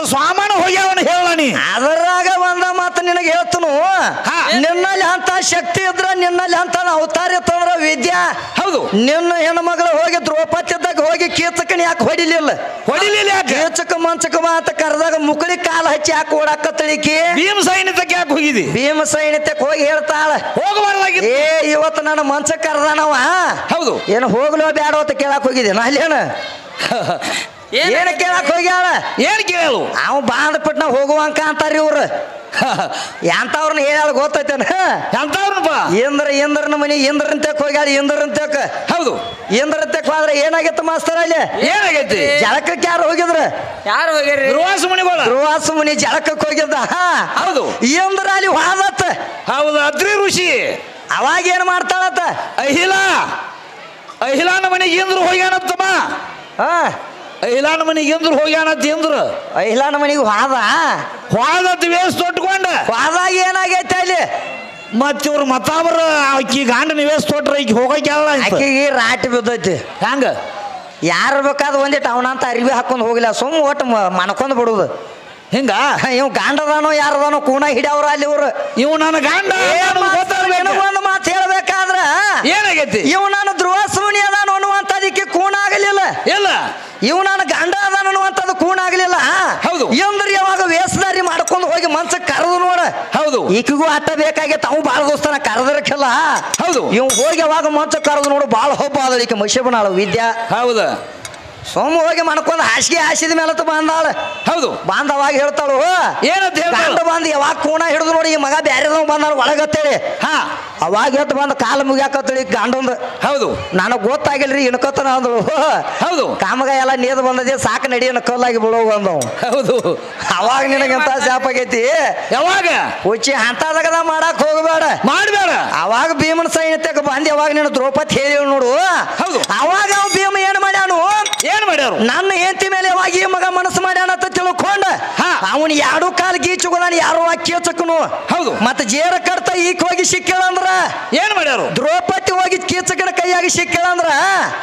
ಸ್ವಾಮನ ಹೋಗ್ಯಾವನ ಹೇಳನಿ ಅದರಾಗ ಒಂದ ಮಾತು ನಿನಗೆ ಹೇಳ್ತನು ನಿನ್ನಲ್ಲಿ ಅಂತ ಶಕ್ತಿ ಇದ್ರ ನಿನ್ನಲ್ಲಿ ಅಂತ ಅವತಾರ ಇತ್ತಂದ್ರ ವಿದ್ಯಾ ಹೌದು ನಿನ್ನ ಹೆಣ್ಮಗಳು ಹೋಗಿ ದ್ರೌಪದಿದಾಗ ಹೋಗಿ ಕೀಚಕನ ಯಾಕೆ ಹೊಡಿಲಿಲ್ಲ ಕೀಚಕ ಮಂಚಕ ಅಂತ ಕರೆದಾಗ ಮುಕಳಿ ಕಾಲ ಹಚ್ಚಿ ಯಾಕೆ ಓಡಾಕತ್ತಳಿಕಿ ಭೀಮ ಸೈನಿಕಕ್ಕೆ ಯಾಕೆ ಹೋಗಿದಿ ಭೀಮ ಸೈನಿಕಕ್ಕೆ ಹೋಗಿ ಹೇಳ್ತಾಳ ಹೋಗಬಾರ್ದಾಗಿ ಏ ಇವತ್ತು ನನ್ನ ಮಂಚ ಕರೆದಾನವ ಹೌದು ಏನು ಹೋಗ್ಲೋ ಬ್ಯಾಡ ಅಂತ ಕೇಳಕ್ ಹೋಗಿದ್ದೇನ ಅಲ್ಲೇನ ಏನ ಕೇಳಕ್ ಹೋಗ್ಯಾಳ ಏನ್ ಕೇಳು ಅವ್ ಬಾಂಧಪಟ್ಟ ನಾವು ಹೋಗುವಂಕ ಅಂತಾರ ಇವ್ರು ಎಂತವ್ರನ್ನ ಹೇಳ ಗೊತ್ತೈತೇನ ಎಂತವ್ರಪ್ಪ ಇಂದ್ರನ ಮನೆ ಇಂದ್ರನ್ ಹೋಗ್ಯಾಳ ಇಂದ್ರನ್ ಹೌದು ಇಂದ್ರನ್ ಹೋದ್ರೆ ಏನಾಗಿತ್ತು ಮಾಸ್ತರ್ ಅಲ್ಲಿ ಏನಾಗೈತಿ ಜಳಕಕ್ಕೆ ಯಾರು ಹೋಗಿದ್ರ ಯಾರು ಹೋಗ್ಯಾರ ದುರ್ವಾಸ ಮುನಿ ಜಳಕಕ್ಕೆ ಹೋಗಿದ್ದ ಹೌದು ಇಂದ್ರ ಅಲ್ಲಿ ಹಾದತ್ತ ಹೌದು ಅದ್ರಿ ಋಷಿ ಅವಾಗ ಏನ್ ಮಾಡ್ತಾಳತ್ತ ಅಹಿಲಾನ ಮನೆಗೆ ಇಂದ್ರ ಹೋಗ್ಯಾನತ್ತಮ್ಮ ಅಹಿಲಾನ ಮನೆಗೆ ಇಂದ್ರ ಹೋಗ್ಯಾನತ್ ಇಂದ್ರ ಅಹಿಲಾನ ಮನೆಗೆ ಹೋದತ್ ವೇಸ್ ತೊಟ್ಕೊಂಡ ಹೋದಾಗ ಏನಾಗೈತೆ ಅಲ್ಲಿ ಮತ್ತ ಇವ್ರ ಮತ್ತಾಬ್ರ ಆಕಿ ಗಾಂಡ ವೇಸ್ ತೊಟ್ರ ಈಗ ಹೋಗಕ್ಕೆ ಆಕಿಗೆ ರಾಟಿ ಬಿದ್ದೈತಿ ಹೆಂಗ ಯಾರು ಬೇಕಾದ ಒಂದಿಟ್ಟು ಅವನಂತ ಅರಿವಿ ಹಾಕೊಂಡು ಹೋಗಿಲ್ಲ ಸುಮ್ಮ ಒಟ್ಟು ಮನ್ಕೊಂಡ್ ಬಿಡುದು ಹಿಂಗ ಇವ್ ಗಾಂಡದಾನೋ ಯಾರದಾನೋ ಕೂಣ ಹಿಡಿಯವ್ರ ಅಲ್ಲಿ ಇವ್ರು ಇವ್ ನನ್ನ ಗಾಂಡ ಒಂದು ಮಾತು ಹೇಳ್ಬೇಕಾದ್ರ ಏನಾಗೈತಿ ಇವ್ ನಾನು ಧ್ರುವಸುಮನಿ ಅದಾನು ಅನ್ನುವಂಥದಕ್ಕೆ ಕೂಣ ಆಗಲಿಲ್ಲ ಇಲ್ಲ ಇವ್ ನಾನು ಗಂಡ ಅದಾನ ಅನ್ನುವಂಥದ್ದು ಕೂಣ ಆಗಲಿಲ್ಲ ಹೌದು ಇವಂದ್ರ ಯಾವಾಗ ವೇಷಧಾರಿ ಮಾಡ್ಕೊಂಡು ಹೋಗಿ ಮನ್ಸ ಕರೆದು ನೋಡ ಹೌದು ಈಕಿಗೂ ಅಟ್ಟ ಬೇಕಾಗಿತ್ತು ಅವು ಬಾಳ ದೋಸ್ತನ ಕರೆದಿರಕ್ಕೆಲ್ಲ ಹೌದು ಇವ್ ಹೋಗಿ ಯಾವಾಗ ಮನ್ಸ ಕರೆದು ನೋಡು ಬಾಳ ಹಬ್ಬ ಆದಳಿಕೆ ಮಶಬನಾಳು ವಿದ್ಯಾ ಹೌದು ಸೋಮ ಹೋಗಿ ಮಾಡ್ಕೊಂಡು ಹಾಸಿಗೆ ಹಾಸಿದ ಮೇಲೆ ಬಂದಾಳ ಹೌದು ಬಾಂಧವಾಗ ಹೇಳ್ತಾಳು ಏನಂತ ಗಂಡ ಬಂದು ಯಾವಾಗ ಕೂಣ ಹಿಡಿದು ನೋಡಿ ಈ ಮಗ ಬ್ಯಾರೆದವ ಬಂದಾಳ ಒಳಗತ್ತೇಳಿ ಅವಾಗ ಎದ್ದು ಬಂದು ಕಾಲು ಮುಗಿಯಾಕತ್ತಳಿ ಗಂಡಂದ ಹೌದು ನನಗ್ ಗೊತ್ತಾಗಿಲ್ರಿ ಇನ್ಕೋತನ ಅಂದ್ರು ಹೌದು ಕಾಮಗ ಎಲ್ಲ ನೀದ್ ಬಂದದೆ ಸಾಕು ನಡಿ ಕಲ್ಲಾಗಿ ಬಿಡೋ ಬಂದವ್ ಹೌದು ಅವಾಗ ನಿನಗೆಂತ ಶಾಪ್ ಆಗೈತಿ ಯಾವಾಗ ಹುಚ್ಚಿ ಅಂತದಾಗ ಮಾಡಕ್ ಹೋಗಬೇಡ ಮಾಡಬೇಡ ಅವಾಗ ಭೀಮನ ಸೈನ್ಯಕ್ಕೆ ಬಂದು ಯಾವಾಗ ನೀನು ದ್ರೌಪದಿ ಹೇಳಿ ನೋಡು ಹೌದು ಅವಾಗ ಅವ್ ಭೀಮ ಏನ್ ಮಾಡ್ಯಾನು ಏನ್ ಮಾಡ್ಯಾರು ನನ್ನ ಹೆಂಡತಿ ಮೇಲೆ ಯಾವಾಗ ಈ ಮಗ ಮನಸ್ಸು ಮಾಡ್ಯಾನ ಅಂತ ತಿಳ್ಕೊಂಡ ಅವನ್ ಎರಡು ಕಾಲ್ ಗೀಚುಗಳನ್ನ ಯಾರು ಕೀಚಕನು ಹೌದು ಮತ್ತ ಜೇರ ಕಡ್ತ ಈಕ್ ಹೋಗಿ ಸಿಕ್ಕಳಂದ್ರ ಏನ್ ಮಾಡ್ಯಾರು ದ್ರೌಪದಿ ಹೋಗಿ ಕೀಚಕನ ಕೈಯಾಗಿ ಸಿಕ್ಕಳಂದ್ರ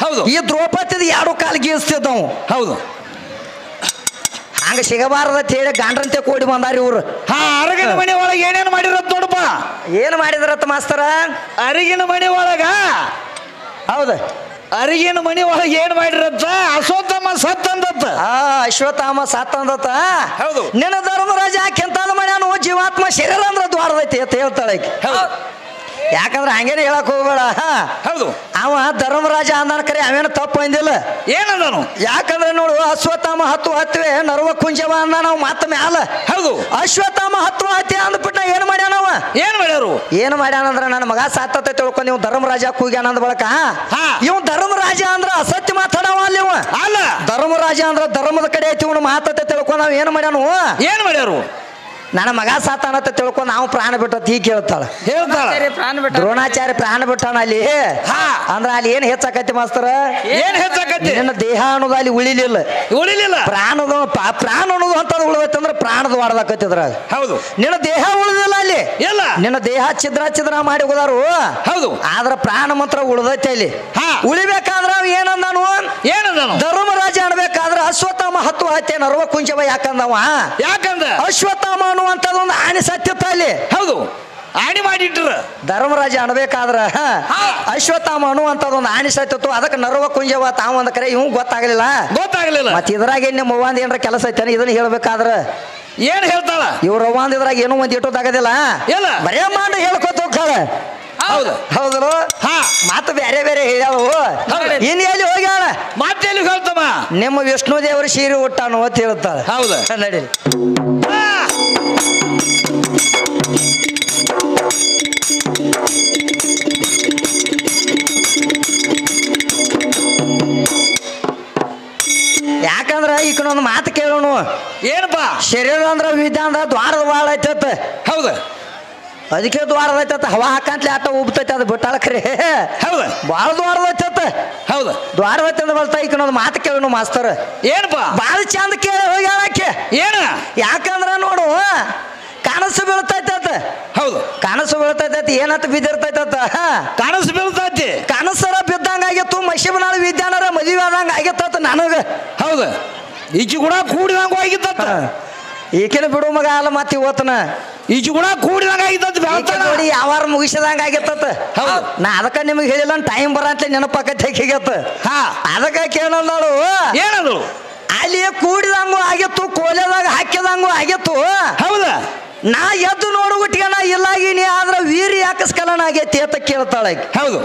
ಹೌದು ಈ ದ್ರೌಪದಿ ಎರಡು ಕಾಲ್ ಗೀಸ್ತಿದ್ದವು ಹೌದು ಹಂಗ ಸಿಗಬಾರದತ್ ಹೇಳಿ ಗಾಂಡ್ರಂತೆ ಕೂಡಿ ಬಂದಾರ ಇವ್ರು ಅರಗಿನ ಮನೆ ಒಳಗೆ ಏನೇನು ಮಾಡಿರತ್ ನೋಡಪ್ಪ ಏನ್ ಮಾಡಿದ್ರತ್ತ ಮಾಸ್ತರ ಅರಗಿನ ಮನೆ ಒಳಗ ಹೌದ ಅರಿಗಿನ ಮನಿ ಒಳಗೆ ಏನ್ ಮಾಡಿರತ್ತ ಅಶ್ವತ್ಥಾಮ ಸತ್ತಂದತ್ತ ಅಶ್ವತ್ಥಾಮ ಸತ್ತಂದತ್ತ ಹೌದು ನಿನ್ನ ಧರ್ಮರಾಜ ಕೆಂತಾದ ಮಾಡ್ಯಾನು ಜೀವಾತ್ಮ ಶರೀರ ಅಂದ್ರ ದ್ವಾರದೈತಿ ಅಂತ ಹೇಳ್ತಾಳೆ ಯಾಕಂದ್ರೆ ಹಂಗೇನೆ ಹೇಳಕ್ ಹೋಗ್ಬೇಡ ಹೌದು ಅವ ಧರ್ಮರಾಜ ಅಂದನ ಕರೆ ಅವೇನು ತಪ್ಪು ಅಂದಿಲ್ಲ ಏನಂದನು ಯಾಕಂದ್ರೆ ನೋಡು ಅಶ್ವತ್ಥಾಮ ಹತ್ತುವೆ ನರ್ವ ಕುಂಜವ ಅಂದ ನಾವು ಮಾತ ಮ್ಯಾಲ ಹೌದು ಅಶ್ವತ್ಥಾಮ ಹತ್ತಿ ಅಂದ್ಬಿಟ್ಟ ಏನ್ ಮಾಡ್ಯಾನವ ಏನ್ ಮಾಡ್ಯಾರು ಏನ್ ಮಾಡ್ಯಾನಂದ್ರ ನನ್ನ ಮಗ ಸಾತತೆ ತಿಳ್ಕೊಂಡು ನೀವು ಧರ್ಮರಾಜ ಕೂಗ್ಯಾನ ಅಂದ ಬಳಕ ಇವ್ ಧರ್ಮರಾಜ ಅಂದ್ರ ಅಸತ್ಯ ಮಾತಾಡವ ಅಲ್ಲಿ ಅಲ್ಲ ಧರ್ಮರಾಜ ಅಂದ್ರ ಧರ್ಮದ ಕಡೆ ಐತಿ ಇವನು ಮಾತತೆ ತಿಳ್ಕೊಂಡು ನಾವ್ ಏನ್ ಮಾಡ್ಯಾನು ಏನ್ ಮಾಡ್ಯಾರು ನನ್ನ ಮಗ ಸಾತಾನತ್ತ ತಿಳ್ಕೊಂಡು ನಾವು ಪ್ರಾಣ ಬಿಟ್ಟತ್ ಈಗ ಹೇಳ್ತಾಳ ದ್ರೋಣಾಚಾರ್ಯ ಪ್ರಾಣ ಬಿಟ್ಟಾನ ಅಲ್ಲಿ ಅಂದ್ರ ಅಲ್ಲಿ ಏನ್ ಹೆಚ್ಚಾಕತಿ ಮಾಸ್ತರ ಏನ್ ಹೆಚ್ಚಾಕತಿ ನಿನ್ನ ದೇಹ ಅನ್ನೋದು ಅಲ್ಲಿ ಉಳಿಲಿಲ್ಲ ಪ್ರಾಣದ ಪ್ರಾಣ ಅನ್ನೋದು ಅಂತದ್ ಉಳಿದೈತಂದ್ರ ಪ್ರಾಣದ ವಾಡದಾಕತ್ತಿದ್ರ ಹೌದು ನಿನ್ನ ದೇಹ ಉಳಿದಿಲ್ಲ ಅಲ್ಲಿ ಇಲ್ಲ ನಿನ್ನ ದೇಹ ಛಿದ್ರ ಮಾಡಿ ಹೋದಾರು ಹೌದು ಆದ್ರ ಪ್ರಾಣ ಮಾತ್ರ ಉಳಿದೈತೆ ಅಲ್ಲಿ ಉಳಿಬೇಕಾದ್ರ ಏನಂದಾನು ಧರ್ಮರಾಜ ಅನ್ಬೇಕಾದ್ರ ಅಶ್ವತ್ಥಾಮ ಹತ್ಯೆ ನರ್ವ ಕುಂಚವ ಯಾಕಂದವ ಅಶ್ವತ್ಥಾಮ ಅನ್ನುವಂಥದ್ದು ಒಂದು ಆನೆ ಸತ್ಯತ್ತ ಅಲ್ಲಿ ಹೌದು ಆಣಿ ಮಾಡಿಟ್ರ ಧರ್ಮರಾಜ ಅನ್ಬೇಕಾದ್ರ ಅಶ್ವತ್ಥಾಮ ಅನ್ನುವಂಥದ್ದು ಒಂದು ಆನೆ ಸತ್ಯತ್ತು ಅದಕ್ಕೆ ನರ್ವ ಕುಂಜವ ತಾವ ಒಂದ್ ಕರೆ ಇವ್ ಗೊತ್ತಾಗ್ಲಿಲ್ಲ ಮತ್ ಇದ್ರಾಗ ನಿಮ್ಮ ಅವ್ವಂದ ಏನ್ರ ಕೆಲಸ ಐತೇನೆ ಇದನ್ನ ಹೇಳ್ಬೇಕಾದ್ರ ಏನ್ ಹೇಳ್ತಾಳ ಇವ್ರ ಅವ್ವಂದ ಇದ್ರಾಗ ಏನೋ ಒಂದ್ ಇಟ್ಟೋದಾಗದಿಲ್ಲ ಬರೇ ಮಾಡಿ ಹೇಳ್ಕೊತ ಹೋಗ್ತಾಳ ಹೌದು ಮಾತು ಬೇರೆ ಬೇರೆ ಹೇಳ್ಯಾವು ಇನ್ ಎಲ್ಲಿ ಹೋಗ್ಯಾಳ ಮತ್ತೆ ಎಲ್ಲಿ ಹೇಳ್ತಮ್ಮ ನಿಮ್ಮ ವಿಷ್ಣು ದೇವರ ಸೀರೆ ಹುಟ್ಟಾನು ಅಂತ ಹೇಳ್ತಾಳೆ ಹೌದು ನಡೀಲಿ ಯಾಕಂದ್ರ ಈಕನೊಂದು ಮಾತು ಕೇಳೋಣ ಏನಪ್ಪಾ ಶರೀರ ಅಂದ್ರ ವಿದ್ಯಾ ಅಂದ್ರ ದ್ವಾರದ ಬಾಳ ಐತತ್ತ ಹೌದು ಅದಕ್ಕೆ ದ್ವಾರದೈತತ್ತ ಹವಾ ಹಾಕಂತ್ಲೆ ಆಟ ಉಬ್ತೈತೆ ಅದು ಬಿಟ್ಟಾಳ ಖರೆ ಹೌದು ಬಾಳ ದ್ವಾರದೈತತ್ತ ಹೌದು ದ್ವಾರದೈತೆ ಅಂದ ಬಲ್ತಾ ಈಕನೊಂದು ಮಾತು ಕೇಳೋಣ ಮಾಸ್ತರ್ ಏನಪ್ಪಾ ಬಾಳ ಚಂದ ಕೇಳಿ ಹೋಗ್ಯಾಳಕ್ಕೆ ಏನ ಯಾಕಂದ್ರ ನೋಡು ಕನಸು ಬೀಳ್ತೈತತ್ತ ಹೌದು ಕನಸು ಬೀಳ್ತೈತಿ ಏನತ್ತ ಬಿದ್ದಿರ್ತೈತತ್ತ ಕನಸು ಬೀಳ್ತೈತಿ ಕನಸರ ಬಿದ್ದಂಗ ಆಗಿತ್ತು ಮಶಿಬನಾಳ ವಿದ್ಯಾನರ ಮದುವೆ ಆದಂಗ ಆಗಿತ್ತ ನನಗ ಹೌದು ಈಚಿ ಕೂಡ ಕೂಡಿದಂಗ ಆಗಿತ್ತ ಈಕಿನ ಬಿಡು ಮಗ ಅಲ್ಲ ಮತ್ತೆ ಇವತ್ತನ ಈಜುಗುಣ ಕೂಡಿದಂಗ ಆಗಿದ್ದ ನೋಡಿ ಯಾವಾರ ಮುಗಿಸದಂಗ ಆಗಿತ್ತ ನಾ ಅದಕ್ಕ ನಿಮಗೆ ಹೇಳಿಲ್ಲ ಟೈಮ್ ಬರಂತ ನೆನಪಾಕತ್ತೆ ಹೇಗಿಗತ್ತ ಅದಕ್ಕ ಕೇಳೋಳು ಏನದು ಅಲ್ಲಿ ಕೂಡಿದಂಗು ಆಗಿತ್ತು ಕೋಲೆದಾಗ ಹಾಕಿದಂಗು ಆಗಿತ್ತು ಹೌದಾ ನಾ ಎದ್ದು ನೋಡುಗುಟ್ಟಿಗೆ ನಾ ಇಲ್ಲಾಗಿನಿ ಆದ್ರ ವೀರ್ ಯಾಕೆ ಸ್ಖಲನ ಆಗೈತಿ ಅಂತ ಕೇಳ್ತಾಳೆ ಹೌದು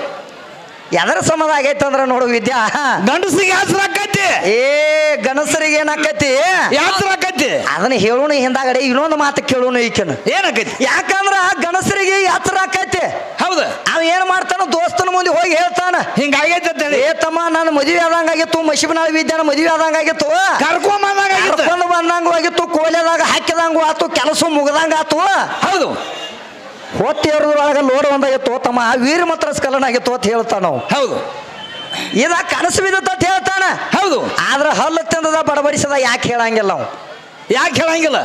ಎದರ ಸಮದ ಆಗೈತೆ ಅಂದ್ರ ನೋಡು ವಿದ್ಯಾ ಗಂಡಸರಿಗೆ ಯಾತ್ರ ಆಕೈತಿ ಗಣಸರಿಗೆ ಏನಾಕತಿ ಯಾತ್ರ ಆಕೈತಿ ಅದನ್ನ ಹೇಳೋಣ ಹಿಂದಾಗಡೆ ಇನ್ನೊಂದು ಮಾತು ಕೇಳೋಣ ಈಕೆನ ಏನಾಕೈತಿ ಯಾಕಂದ್ರ ಗಣಸರಿಗೆ ಯಾತ್ರ ಆಕೈತಿ ಹೌದ ಅವ ಏನ್ ಮಾಡ್ತಾನ ದೋಸ್ತನ ಮುಂದೆ ಹೋಗಿ ಹೇಳ್ತಾನ ಹಿಂಗಾಗೈತಿ ಏ ತಮ್ಮ ನನ್ನ ಮದುವೆ ಆದಂಗಾಗಿತ್ತು ಮಶಿಬನಾಳ ವಿದ್ಯಾನ ಮದುವೆ ಆದಂಗಾಗಿತ್ತು ಕರ್ಕೊಂಡ್ ಬಂದಂಗ ಆಗಿತ್ತು ಕೋಲೆದಾಗ ಹಾಕಿದಂಗು ಆತು ಕೆಲಸ ಮುಗದಂಗ ಆತು ಹೌದು ಹೊತ್ತಿ ಎರದ್ರೊಳಗ ಲೋಡ್ ಒಂದಾಗಿತ್ತು ತಮ್ಮ ವೀರ ಮಾತ್ರ ಸ್ಖಲನ ಆಗಿತ್ತು ಅಂತ ಹೇಳ್ತಾನ ನಾವು ಹೌದು ಇದ ಕನಸು ಬಿದ್ದ ಹೇಳ್ತಾನ ಹೌದು ಆದ್ರ ಹಲ್ಲು ತಿಂದದ ಬಡಬಡಿಸದ ಯಾಕೆ ಹೇಳಂಗಿಲ್ಲ ನಾವು ಯಾಕೆ ಹೇಳಂಗಿಲ್ಲ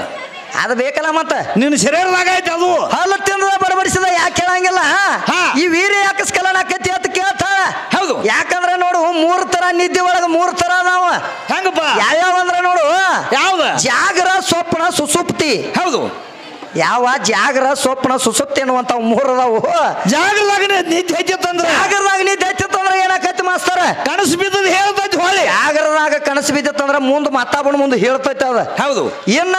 ಅದು ಬೇಕಲ್ಲ ಮತ್ತ ನಿನ್ನ ಶರೀರದಾಗ ಐತೆ ಅದು ಹಲ್ಲು ತಿಂದದ ಬಡಬಡಿಸದ ಯಾಕೆ ಹೇಳಂಗಿಲ್ಲ ಈ ವೀರ ಯಾಕೆ ಸ್ಖಲನ ಆಕೈತಿ ಅಂತ ಕೇಳ್ತಾಳ ಹೌದು ಯಾಕಂದ್ರ ನೋಡು 3 ತರ ನಿದ್ದೆ ಒಳಗ 3 ತರ ಅದಾವ ಹೆಂಗಪ್ಪ ಯಾವ್ಯಾವ ಅಂದ್ರ ನೋಡು ಯಾವ್ದ ಜಾಗರ ಸ್ವಪ್ನ ಸುಸುಪ್ತಿ ಹೌದು ಯಾವ ಜಾಗರ ಸ್ವಪ್ನ ಸುಸುಪ್ತಿ ಅನ್ನುವಂತ 3 ಅದಾವು ಜಾಗದಾಗ ನಿದ್ದೆ ಹೆಚ್ಚತ್ತಂದ್ರ ಜಾಗರದಾಗ ನಿದ್ದೆ ಹೆಚ್ಚತ್ತಂದ್ರ ಏನಾಕೈತಿ ಮಾಸ್ತರ ಕನಸು ಬಿದ್ದದ ಹೇಳ್ತೈತಿ ಹೊಳೆ ಜಾಗರದಾಗ ಕನಸು ಬಿದ್ದತ್ತಂದ್ರ ಮುಂದೆ ಮತ್ತಾಬಣ ಮುಂದೆ ಹೇಳ್ತೈತಿ ಅದ ಹೌದು ಇನ್ನ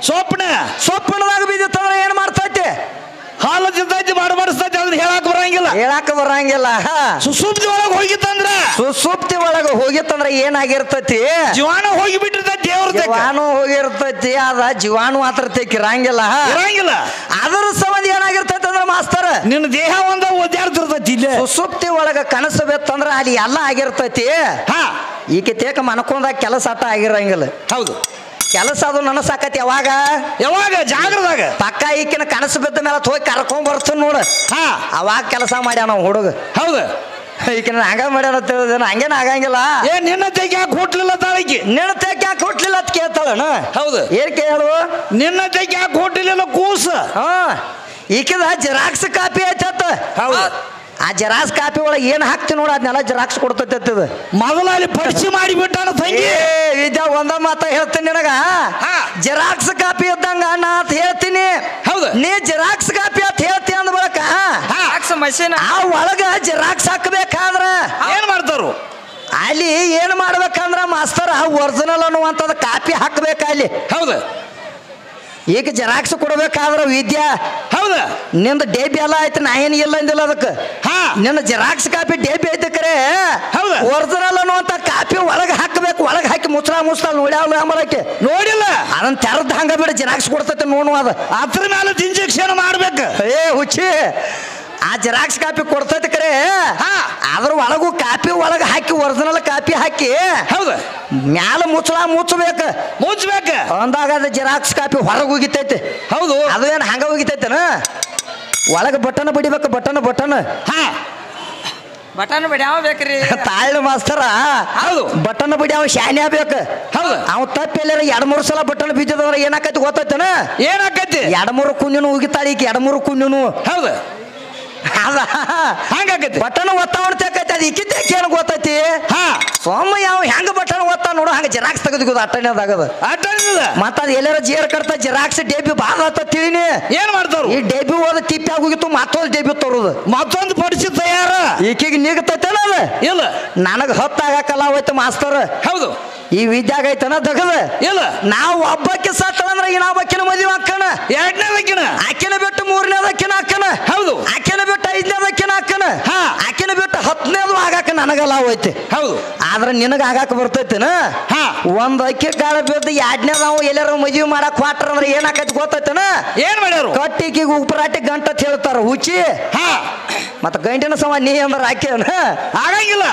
ಸ್ವಪ್ನದಾಗ ಬಿದ್ದತ್ತಂದ್ರ ಏನ್ ಮಾಡ್ತೈತಿ ಹಾಲು ತಿಂತೈತಿ ಬಡಬಡಿಸ್ತೈತಿ ಅದನ್ನ ಹೇಳಾಕ ಬರಂಗಿಲ್ಲ ಸುಸುಪ್ತಿ ಒಳಗ ಹೋಗಿತ್ತಂದ್ರ ಸುಸುಪ್ತಿ ಒಳಗ ಹೋಗಿತ್ತಂದ್ರ ಏನಾಗಿರ್ತೈತಿ ಜೀವಾಣು ಹೋಗಿ ಬಿಟ್ಟಿರ್ತೈತಿ ಜೀವಾಣು ಹೋಗಿರ್ತೈತಿ ಅದ ಜೀವಾಣು ಮಾತ್ರ ಇರಂಗಿಲ್ಲ ಅದರ ಸಂಬಂಧ ಏನಾಗಿರ್ತೈತಿ ಅಂದ್ರ ಮಾಸ್ತರ ನಿನ್ನ ದೇಹ ಒಂದ ಒದ್ದಾಡ್ತಿರ್ತೈತಿ ಇಲ್ಲ ಸುಸುಪ್ತಿ ಒಳಗ ಕನಸು ಬಿತ್ತಂದ್ರ ಅಲ್ಲಿ ಎಲ್ಲ ಆಗಿರ್ತೈತಿ ಈಕೆ ತೇಕ ಮನ್ಕೊಂಡಾಗ ಕೆಲಸ ಆಟ ಆಗಿರಂಗಿಲ್ಲ ಹೌದು ಕೆಲಸ ಅದು ನನಸಾಕತಿ ಯಾವಾಗ ಜಾಗರದಾಗ ಪಕ್ಕ ಈಕಿನ ಕನಸು ಬಿದ್ದ ಮೇಲೆ ಹೋಗಿ ಕರ್ಕೊಂಡ್ ಬರ್ತಾನ ನೋಡ ಅವಾಗ ಕೆಲಸ ಮಾಡ್ಯಾನ ನಾವು ಹುಡುಗ ಹೌದು ಈಕಿನ ಹಂಗ ಮಾಡ್ಯಾನ ತಿಳಿದ ಹಂಗೇನ ಆಗಂಗಿಲ್ಲ ನಿನ್ನ ತೆಗಿ ಯಾಕೆ ಹುಟ್ಲಿಲ್ಲ ತಾಳಿಗೆ ನಿನ್ನ ತೆಗಿ ಯಾಕೆ ಹುಟ್ಲಿಲ್ಲ ಅಂತ ಕೇಳ್ತಾಳಣ ಹೌದು ಏನ್ ಕೇಳು ನಿನ್ನ ತೆಗಿ ಯಾಕೆ ಹುಟ್ಟಲಿಲ್ಲ ಕೂಸ ಈಕಿದ ಜೆರಾಕ್ಸ್ ಕಾಪಿ ಐತತ್ತ ಹೌದು ಆ ಜೆರಾಕ್ಸ್ ಕಾಪಿ ಒಳಗೆ ಏನ್ ಹಾಕ್ತಿ ನೋಡ ಅದನ್ನೆಲ್ಲ ಜೆರಾಕ್ಸ್ ಕೊಡ್ತೈತಿ ಮೊದಲ ಅಲ್ಲಿ ಪರಿಚಯ ಮಾಡಿಬಿಟ್ಟಾನ ತಂಗಿ ವಿದ್ಯಾ ಒಂದ ಮಾತ ಹೇಳ್ತೀನಿ ನಿನಗ ಜೆರಾಕ್ಸ್ ಕಾಪಿ ಇದ್ದಂಗ ನಾ ಅಂತ ಹೇಳ್ತೀನಿ ಹೌದು ನೀ ಜೆರಾಕ್ಸ್ ಕಾಪಿ ಅಂತ ಹೇಳ್ತಿ ಅಂದ ಬಳಕ ಮಷೀನ್ ಆ ಒಳಗ ಜೆರಾಕ್ಸ್ ಹಾಕ್ಬೇಕಾದ್ರ ಏನ್ ಮಾಡ್ತಾರು ಅಲ್ಲಿ ಏನ್ ಮಾಡ್ಬೇಕಂದ್ರ ಮಾಸ್ತರ್ ಒರಿಜಿನಲ್ ಅನ್ನುವಂಥದ್ದು ಕಾಪಿ ಹಾಕ್ಬೇಕ ಅಲ್ಲಿ ಹೌದು ಈಗ ಜೆರಾಕ್ಸ್ ಕೊಡ್ಬೇಕಾದ್ರ ವಿದ್ಯಾ ಹೌದ ನಿಂದ ಡೇಬಿ ಎಲ್ಲ ಆಯ್ತು ನಾ ಏನ್ ಇಲ್ಲ ಅಂದಿಲ್ಲ ಅದಕ್ಕೆ ನಿನ್ನ ಜೆರಾಕ್ಸ್ ಕಾಪಿ ಡೇಬಿ ಐತೆ ಕರೆ ಹೌದ ಒರಿಜಿನಲ್ ಅನ್ನುವಂತ ಕಾಪಿ ಒಳಗೆ ಹಾಕಬೇಕು ಒಳಗೆ ಹಾಕಿ ಮುಚ್ಚಳ ನೋಡ್ಯಾವಲ್ಲ ಅಂಬಲಕ್ಕೆ ನೋಡಿಲ್ಲ ಅದನ್ನ ತೆರದ್ ಹಂಗ ಬಿಡ ಜೆರಾಕ್ಸ್ ಕೊಡ್ತೈತೆ ನೋಡು ಅದ ಅದ್ರ ಮೇಲೆ ಇಂಜೆಕ್ಷನ್ ಮಾಡ್ಬೇಕು ಹುಚ್ಚಿ ಆ ಜೆರಾಕ್ಸ್ ಕಾಪಿ ಕೊಡ್ತೈತಿ ಕರೆ ಅದ್ರ ಒಳಗು ಕಾಪಿ ಒಳಗೆ ಹಾಕಿ ಒರಿಜಿನಲ್ ಕಾಪಿ ಹಾಕಿ ಹೌದು ಮ್ಯಾಲ ಮುಚ್ಚಬೇಕು ಅಂದಾಗ ಅದು ಜೆರಾಕ್ಸ್ ಕಾಪಿ ಹೊರಗೆ ಹೋಗಿತೈತೆ ಹೌದು ಅದು ಏನು ಹಂಗ ಹೋಗಿತೈತೇನ ಒಳಗೆ ಬಟನ್ ಬಡಿಬೇಕು ಬಟನ್ ಬಟನ್ ಬಿಡ್ಯಾವ ಬೇಕ್ರಿ ತಾಳ್ನ ಮಾಸ್ತರ ಹೌದು ಬಟನ್ ಬಿಡ್ಯಾವ ಶಾನ್ಯ ಬೇಕು ಹೌದು ಅವ್ ತಪ್ಪೆಲ್ಲ 2-3 ಸಲ ಬಟನ್ ಬಿದ್ದಿದ್ರ ಏನಾಕೈತಿ ಗೊತ್ತೈತೇನ ಏನಾಕೈತಿ 2-3 ಕುಂಜನು ಹೋಗಿತಾಳ ಈಕಿ 2-3 ಕುಂಜನು ಹೌದು ಹಂಗಾಕೈತಿ ಬಟನ್ ಒತ್ತಾವಣ ತೆಕೈತಿ ಅದು ಇಕ್ಕಿದ್ದೇಕೆ ಏನು ಗೊತ್ತೈತಿ ಸೊಮ್ಮ ಯಾವ ಹೆಂಗ ಬಟನ್ ಒತ್ತ ನೋಡು ಹಂಗ ಜೆರಾಕ್ಸ್ ತೆಗೆದು ಅಟ್ಟಣೆದಾಗದ ಮತ್ತ ಅದು ಎಲ್ಲಾರ ಜೇರ್ ಕಟ್ತ ಜೆರಾಕ್ಸ್ ಡೇಬಿ ಬಾಳ ಆತ ತಿಳಿನಿ ಏನ್ ಮಾಡ್ತಾರ ಈ ಡೇಬಿ ಹೋದ ತಿಪ್ಪಿ ಆಗೋಗಿತ್ತು ಮತ್ತೊಂದು ಡೇಬಿ ತರೋದು ಮತ್ತೊಂದು ಪಡಿಸಿ ತಯಾರ ಈಕಿಗೆ ನೀಗತೈತೇನ ಅದ ಇಲ್ಲ ನನಗ ಹೊತ್ತಾಗಕಲ್ಲ ಹೋಯ್ತು ಮಾಸ್ತರ್ ಹೌದು ಈ ವಿದ್ಯಾಗ ಐತನ ದಗದ ಇಲ್ಲ ನಾವು ಒಬ್ಬಕ್ಕೆ ಸತ್ತಳಂದ್ರ ಇನ್ನೊಬ್ಬಕ್ಕಿನ ಮದುವೆ ಅಕ್ಕನ 2ನೇದಕ್ಕಿನ ಆಕಿನ ಬಿಟ್ಟು 3ನೇದಕ್ಕಿನ ಅಕ್ಕನ ಹೌದು ಆಕಿನ ಬಿಟ್ಟು 5ನೇದಕ್ಕಿನ ಅಕ್ಕನ ಆಕಿನ ಬಿಟ್ಟು 10ನೇದು ಆಗಾಕ ನನಗಲ್ಲ ಹೋಯ್ತಿ ಹೌದು ಆದ್ರ ನಿನಗ ಆಗಾಕ ಬರ್ತೈತೇನ ಒಂದ್ ಅಕ್ಕಿ ಕಾಳ ಬಿದ್ದು 2ನೇದ ನಾವು ಎಲ್ಲಾರ ಮದುವೆ ಮಾಡಕ್ ಹೊಟ್ರ ಅಂದ್ರೆ ಏನಾಕೈತಿ ಗೊತ್ತೈತೇನ ಏನ್ ಮಾಡ್ಯಾರು ಕಟ್ಟಿಗೆ ಉಪರಾಟಿ ಗಂಟ ಅಂತ ಹೇಳ್ತಾರ ಹುಚ್ಚಿ ಮತ್ತ ಗಂಟಿನ ಸಮ ನೀ ಅಂದ್ರ ಆಕೆನ ಆಗಂಗಿಲ್ಲ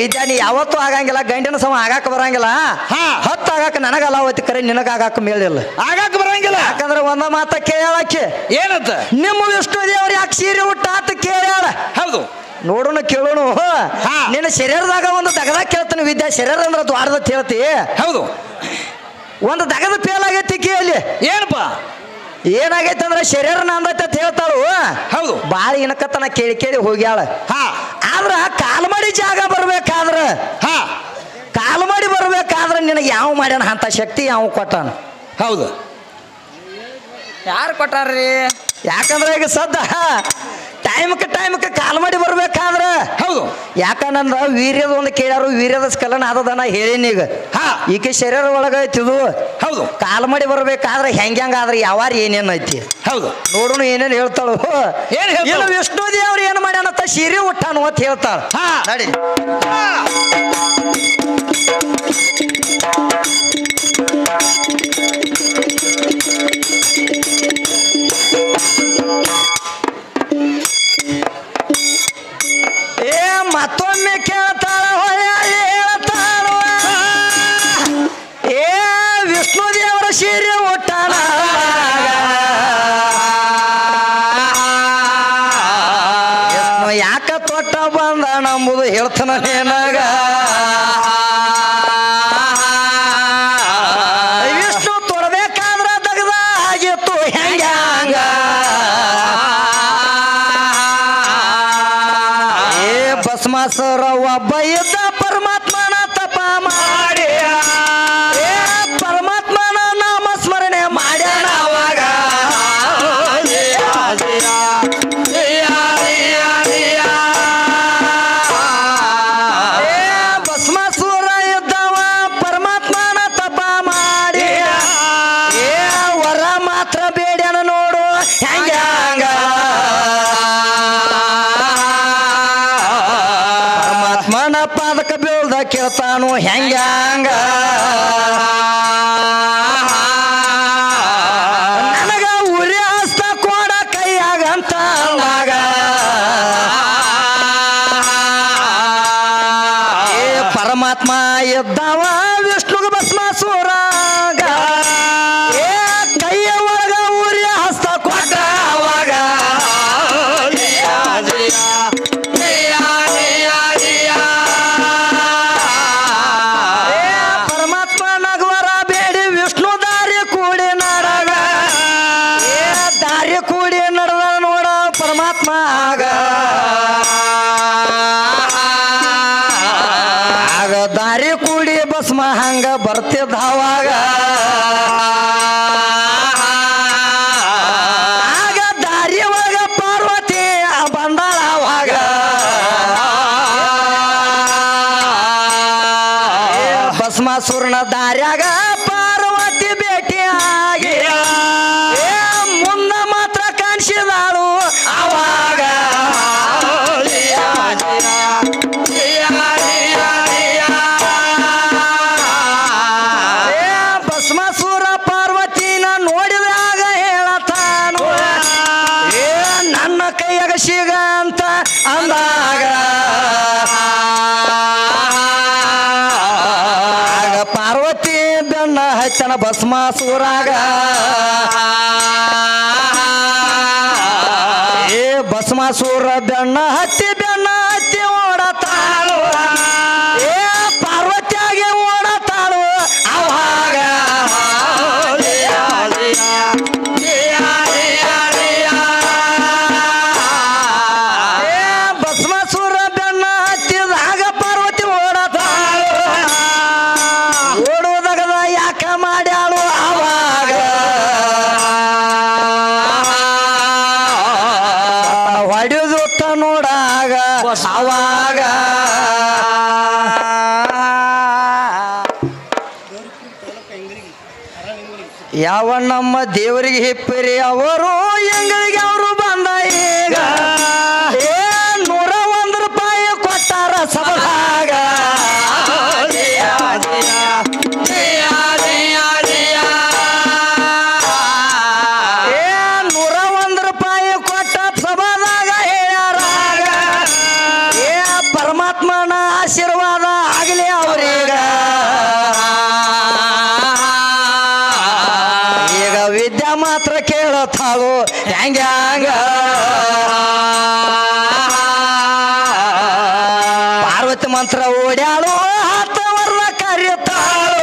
ವಿದ್ಯಾ ನೀ ಯಾವತ್ತೂ ಆಗಂಗಿಲ್ಲ ಗಂಟಿನ ಸಮ ಆಗಾಕ ಬರಂಗಿಲ್ಲ 10 ಆಗಾಕ ನನಗಲ್ಲ ಹೋಯ್ತಿ ಕರೆ ನಿನಗ ಆಗಾಕ ಮೇಳಿಲ್ಲ ಆಗಾಕ ಬರಂಗಿಲ್ಲ ಯಾಕಂದ್ರೆ ಒಂದ ಮಾತ ಕೇಳಾಕಿ ಏನಂತ ನಿಮ್ಮ ವಿಷ್ಣು ದೇವ್ರ ಯಾಕೆ ಸೀರೆ ಉಟ್ಟ ಅಂತ ಕೇಳ್ಯಾಳ ಹೌದು ನೋಡೋಣ ಕೇಳೋಣ ನಿನ್ನ ಶರೀರದಾಗ ಒಂದು ದಗದ ಕೇಳ್ತಾನೆ ವಿದ್ಯಾ ಶರೀರ ಅಂದ್ರೆ ದ್ವಾರದ ಹೇಳ್ತಿ ಹೌದು ಒಂದು ದಗದ ಫೇಲ್ ಆಗೈತಿ ಕೇಳಿ ಏನಪ್ಪ ಏನಾಗೈತೆ ಅಂದ್ರೆ ಶರೀರ ನಂದೈತೆ ಅಂತ ಹೇಳ್ತಾಳು ಹೌದು ಬಾಳ ಇನಕತ್ತನ ಕೇಳಿ ಹೋಗ್ಯಾಳ ಆದ್ರ ಕಾಲ್ ಮಾಡಿ ಜಾಗ ಬರ್ಬೇಕಾದ್ರ ಕಾಲ್ ಮಾಡಿ ಬರ್ಬೇಕಾದ್ರ ನಿನಗೆ ಯಾವ ಮಾಡ್ಯಾನ ಅಂತ ಶಕ್ತಿ ಯಾವ ಕೊಟ್ಟಾನ ಹೌದು. ಯಾರು ಕೊಟ್ಟಾರ್ರಿ? ಯಾಕಂದ್ರೆ ಈಗ ಸದ್ದ ಟೈಮ್ಗೆ ಕಾಲ್ ಮಾಡಿ ಬರ್ಬೇಕಾದ್ರ. ಹೌದು. ಯಾಕಂದ್ರ ವೀರ್ಯದ ಒಂದು ಕೇಳ್ಯಾರು, ವೀರ್ಯದ ಸ್ಕಲನ ಅದನ್ನ ಹೇಳೀನಿ ಈಗ. ಈಕೆ ಶರೀರ ಒಳಗ ಐತಿದು. ಹೌದು. ಕಾಲ್ ಮಾಡಿ ಬರ್ಬೇಕಾದ್ರೆ ಹೆಂಗಾದ್ರೆ ಯಾವಾರ ಏನೇನ್ ಐತಿ. ಹೌದು. ನೋಡೋಣ ಏನೇನು ಹೇಳ್ತಾಳು. ಇಲ್ಲ ವಿಷ್ಣು ದೇವ್ರು ಏನ್ ಮಾಡ್ಯಾನಂತ ಸೀರೆ ಉಟ್ಟಾನು ಅಂತ ಹೇಳ್ತಾಳ. ನಡಿ. ಮತ್ತೊಮ್ಮೆ ಕೇಳ್ತಾಳ ಹೊಳೆ ಹೇಳ್ತಾಳ. ವಿಷ್ಣು ದೇವರ ಸೀರೆ ಉಟ್ಟಾನ. ಯಾಕ ತೊಟ್ಟ ಬಂದ ನಂಬುದು ಹೇಳ್ತಾನ ನೇನಾಗ. ವಿಷ್ಣು ತೊಡಬೇಕಾದ್ರ ದಗದ ಆಗಿತ್ತು ಹೆಂಗ. ಭಸ್ಮಾಸುರ ಒಬ್ಬ ಇದ್ದ ಪರಮಾತ್ಮನ ತಪ ಮಾಡಿ ಪರಮಾತ್ಮನ ನಾಮ ಸ್ಮರಣೆ ಮಾಡ್ಯಾನ ಅವಾಗ. ಭಸ್ಮಾಸುರ ಇದ್ದವ ಪರಮಾತ್ಮನ ತಪ ಮಾಡಿ ವರ ಮಾತ್ರ ಬೇಡ್ಯಾನ ನೋಡು ಹೆಂಗ. ಪರಮಾತ್ಮನ ಪಾದಕ ಬೀಳ್ದ ಕೇಳ್ತಾನು ಹೆಂಗ. ನನಗ ಉರಿ ಹಸ್ತ ಕೊಡ ಕೈಯಾಗಂತ ಪರಮಾತ್ಮ ಇದ್ದವ ವಿಷ್ಣುಗ ಭಸ್ಮಾಸುರಾಗ. ಕೈಯ ಒಳಗ ಉರಿ ಹಸ್ತ ಕೊಟ್ಟ ಅವಾಗ. ಪರಮಾತ್ಮ ನಗವರ ಬೇಡಿ ವಿಷ್ಣು ದಾರಿ ಕೂಡಿ ನಡಗ. ದಾರಿ ಕೂಡಿ ನಡೆದ ನೋಡ ಪರಮಾತ್ಮ ಆಗ. ದಾರಿ ಕೂಡಿ ಭಸ್ಮ ಹಂಗ ಬರ್ತಿದ್ದಾವಾಗ. ಆಗ ದಾರಿ ಒಳಗ ಪಾರ್ವತಿ ಬಂದಾಳ ಅವಾಗ. ಭಸ್ಮಾಸುರನ ದಾರ್ಯಾಗ ಪಾರ್ವತಿ ಭೇಟಿ ಆಗಿ ಮುಂದ ಮಾತ್ರ ಕಾಣಿಸಿದಾಳು ಅವಾಗ. ಭಸ್ಮಾಸುರ ಪಾರ್ವತಿನ ನೋಡಿದಾಗ ಹೇಳತಾನು ನನ್ನ ಕೈಯಾಗ ಸಿಗ ಅಂತ ಅಂದಾಗ. ಪಾರ್ವತಿ ಬೆನ್ನ ಹಚ್ಚನ ಭಸ್ಮಾಸುರಾಗ. ಭಸ್ಮಾಸುರ ಬೆನ್ನ ಹತ್ತಿ ಓಡತಾಳು. ಪಾರ್ವತಿಯಾಗಿ ಓಡತಾಳು ಅವಾಗ. ಭಸ್ಮಾಸುರ ಬೆನ್ನ ಹತ್ತಿದಾಗ ಪಾರ್ವತಿ ಓಡತಾಳು. ಓಡುವುದಗದ ಯಾಕ ಮಾಡ್ಯಾಳು ಅವಾಗ. ಹೊಡೆದು ನೋಡಾಗ ಅವಾಗ. ಯಾವ ನಮ್ಮ ದೇವರಿಗೆ ಹಿಪ್ಪರಿ ಅವರು ಎಂಗಳಿಗೆ ಅವರು ಬಂದ ಈಗ. 101 ರೂಪಾಯಿ ಕೊಟ್ಟಾರ ಸಭಾಗ. ಪರಮಾತ್ಮನ ಆಶೀರ್ವಾದ ಆಗಲಿ ಅವರೀಗ. ಈಗ ವಿದ್ಯಾ ಮಾತ್ರ ಕೇಳತಾಳು ಹೆಂಗ. ಪಾರ್ವತಿ ಮಂತ್ರ ಓಡ್ಯಾಳು 10 ವರ್ಷ ಕರೆಯುತ್ತಾಳು.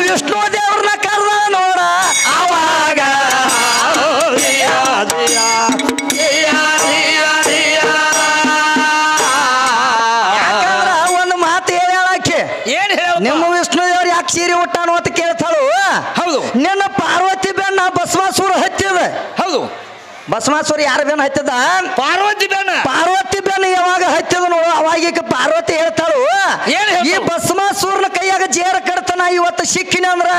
ವಿಷ್ಣು ದೇವ್ರನ್ನ ಕರ್ದ ನೋಡ ಅವಾಗ. ಒಂದು ಮಾತು ಹೇಳಕ್ಕೆ, ನಿಮ್ಮ ವಿಷ್ಣು ದೇವ್ರು ಯಾಕೆ ಸೀರೆ ಉಟ್ಟಾನು ಅಂತ ಕೇಳ್ತಾಳು. ಭಸ್ಮಾಸುರ ಯಾರ ಬೆನ್ನ ಹತ್ತಿದ ಪಾರ್ವತಿ ಬೆನ್ನ ಪಾರ್ವತಿ ಬೆನ್ನ ಯಾವಾಗ ಹತ್ತಿದ ನೋಡು ಅವಾಗ ಪಾರ್ವತಿ ಹೇಳ್ತಾಳು ಈ ಭಸ್ಮಾಸುರನ ಕೈಯಾಗ ಜೇರ ಕಡ್ತಾನ ಇವತ್ತು ಸಿಕ್ಕಿನ ಅಂದ್ರ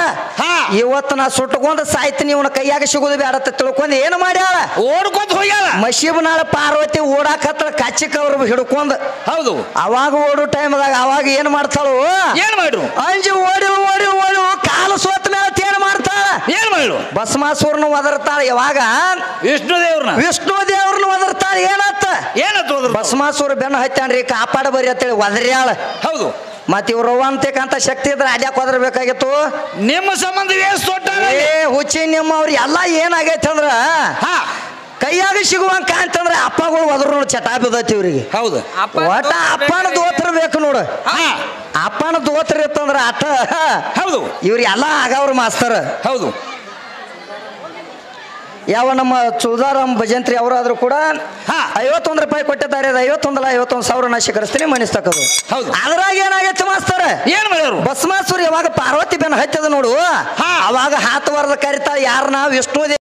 ಇವತ್ತು ನಾ ಸುಟ್ಟಕೊಂಡ ಸಾಯ್ತೀನಿ ಇವನ ಕೈಯಾಗ ಸಿಗುದು ಬೇಡತ್ತ ತಿಳ್ಕೊಂಡ್ ಏನು ಮಾಡ್ಯಾಳ ಓಡ್ಕೊಂತ ಹೋಗ್ಯಾಳ ಮಶೀಬ್ನಾಳ ಪಾರ್ವತಿ ಓಡಾಕತ್ತ ಕಚ್ಚಿಕವ್ರು ಹಿಡ್ಕೊಂಡ್ ಹೌದು ಅವಾಗ ಓಡೋ ಟೈಮ್ದಾಗ ಅವಾಗ ಏನ್ ಮಾಡ್ತಾಳು ಏನ್ ಮಾಡ್ರು ಅಂಜಿ ಓಡಿ ಓಡಿ ಓಡಿ ಕಾಲು ಸೋತ ಮೇಲೆ ಏನ್ ಮಾಡ್ತಾಳ ಏನ್ ಮಾಡ್ರು ಭಸ್ಮಾಸುರನ ಒದರ್ತಾಳ ಯಾವಾಗ ವಿಷ್ಣು ದೇವ್ರನ್ನ ಒದರ್ತಾಳ ಏನತ್ತ ಭಸ್ಮಾಸುರ ಬೆನ್ನ ಹತ್ತಾನ್ರಿ ಕಾಪಾಡ ಬರಿ ಅಂತೇಳಿ ಒದರ್ಯಾಳ ಹೌದು ಮತ್ ಇವ್ರು ಅಂತೇಕಂತ ಶಕ್ತಿ ಇದ್ರೆ ಅಡ್ಯಾಕ್ ಒದರ್ಬೇಕಾಗಿತ್ತು ನಿಮ್ಮ ಸಂಬಂಧ ಹುಚ್ಚಿ ನಿಮ್ಮ ಅವ್ರ ಎಲ್ಲಾ ಏನಾಗೈತೆ ಅಂದ್ರ ಕೈಯಾಗ ಸಿಗುವಂಗ ಅಂತಂದ್ರೆ ಅಪ್ಪಗಳು ಒದ್ರು ಚಟಾ ಬಿದ್ದೈತಿ ಇವ್ರಿಗೆ ಹೌದು ಒಟ್ಟ ಅಪ್ಪನ ದೋತ್ರ ಬೇಕು ನೋಡು ಅಪ್ಪನ ದೋತ್ರ ಇತ್ತಂದ್ರ ಆಟ ಹೌದು ಇವ್ರ ಎಲ್ಲಾ ಆಗವ್ರ ಮಾಸ್ತರ್ ಹೌದು ಯಾವ ನಮ್ಮ ಸುಧಾರಾಮ್ ಭಜಂತ್ರಿ ಅವರಾದ್ರೂ ಕೂಡ 51 ರೂಪಾಯಿ ಕೊಟ್ಟಿದ್ದಾರೆ 51,000 ನಾ ಶಿಖರಿಸ್ತೀನಿ ಮನಿಸ್ತಕ್ಕದು ಅದ್ರಾಗ ಏನಾಗೈತೆ ಮಾಸ್ತರ ಏನ್ ಮಾಡ್ಯಾರು ಭಸ್ಮಾಸುರ ಯಾವಾಗ ಪಾರ್ವತಿ ಬೆನ್ನ ಹತ್ತದ ನೋಡು ಅವಾಗ ಹಾತವರದ ಕರಿತಾ ಯಾರನ್ನ ವಿಷ್ಣು